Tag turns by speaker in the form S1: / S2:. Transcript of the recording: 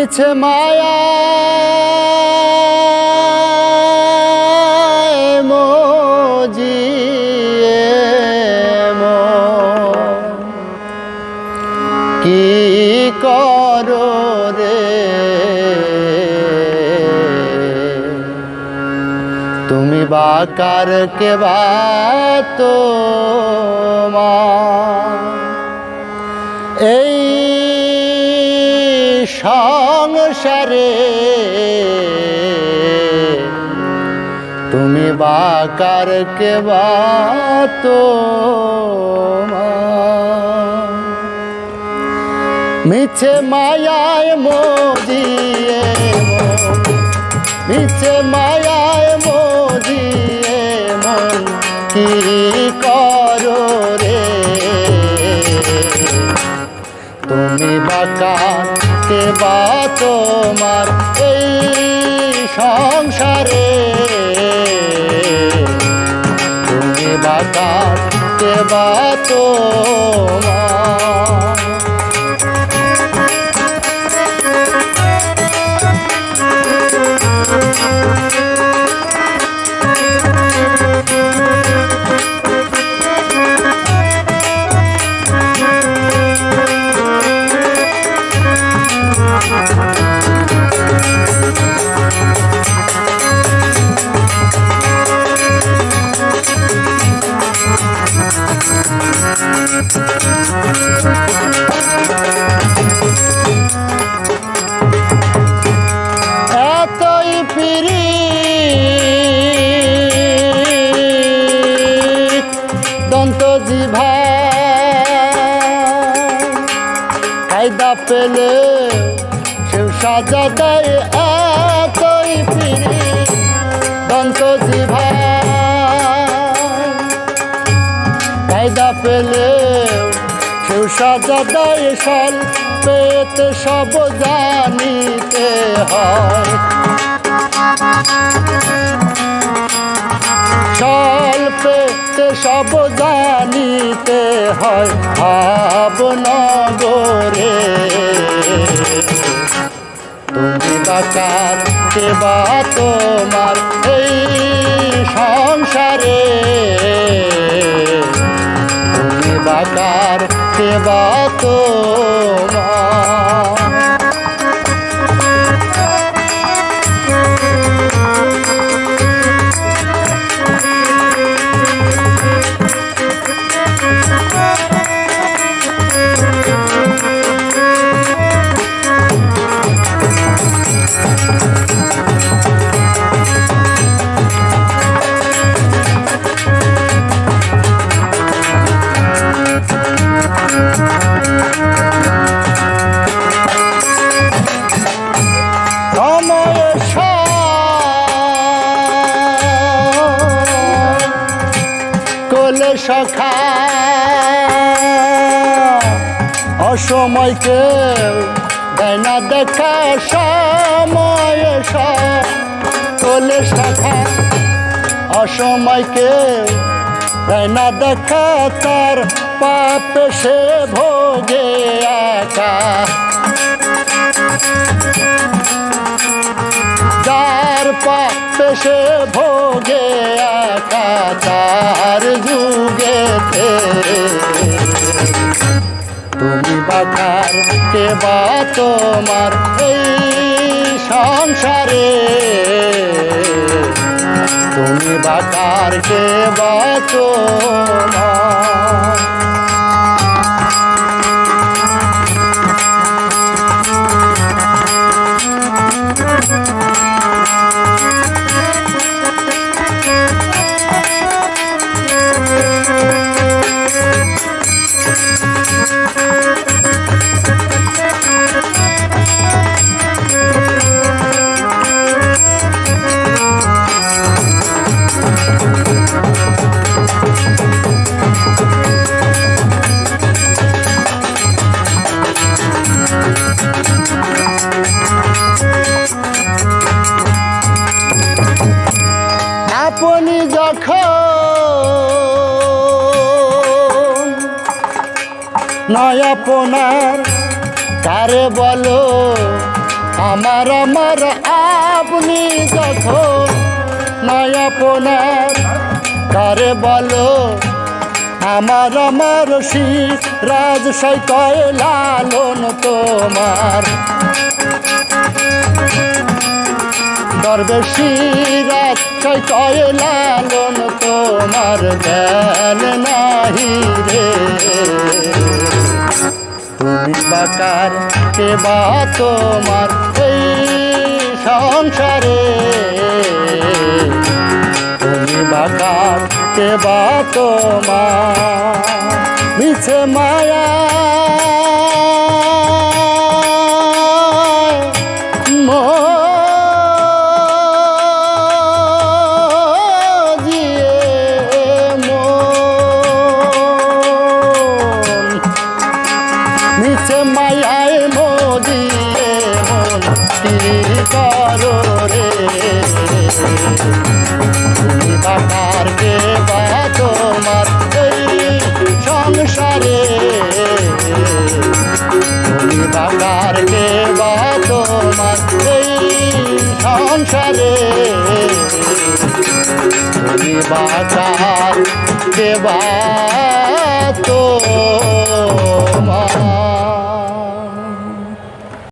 S1: মিছে মায়া মজিয়ে কি করো রে তুমি বাকার কে বাতো এই সংসারে তুমি বাকার কে বাতো মিছে মায়ায় মজিয়ে মিছে মায়ায় মজিয়ে মন কি করো রে তুমি বাকার কে বা তোমার এই সংসারে তুমি বাকার কে বা তোমার এতই পীড়িত দন্ত জিভা কায়দা পেলে সেও সাজা দেয় এতই পীড়িত দন্ত জিভা কায়দা পেলে সেও সাজা দেয় সাল পেতে সব জানিতে হয় সাল পেতে সব জানিতে হয় ভাবনগরে তুমি বাকার কে বা তোমার এই সংসারে তুমি বাকার কে বা তোমার কোলে সখা অসময় কেউ দেয় না দেখা সময় কোলে সখা অসময় কেউ দেয় না দেখা তার পাপে সে ভোগে একা যার পাপে সে ভোগে একা তার যুগেতে তুমি বাকার কে বা তোমার এই সংসারে তুমি বাকার কে বা তোমার আপনি যখন নয় আপনার কারে বলো আমার আমার আপনি যখন নয় আপনার কারে বলো আমার আমার রাজ সৈকয় লালন তোমার দরবেশি রাজ সৈকয় লালন তোমার জ্ঞান নাহি রে তুমি বাকার কে বা তোমার এই সংসারে তুমি বাকার কে বা তোমার মিছে মায়া মিছে মায়ায় মজিয়ে মন কি করো রে তুমি বাকার কে বা তোমার এই সংসারে তুমি বাকার কে বা তোমার এই সংসারে তুমি বাকার কে বা তো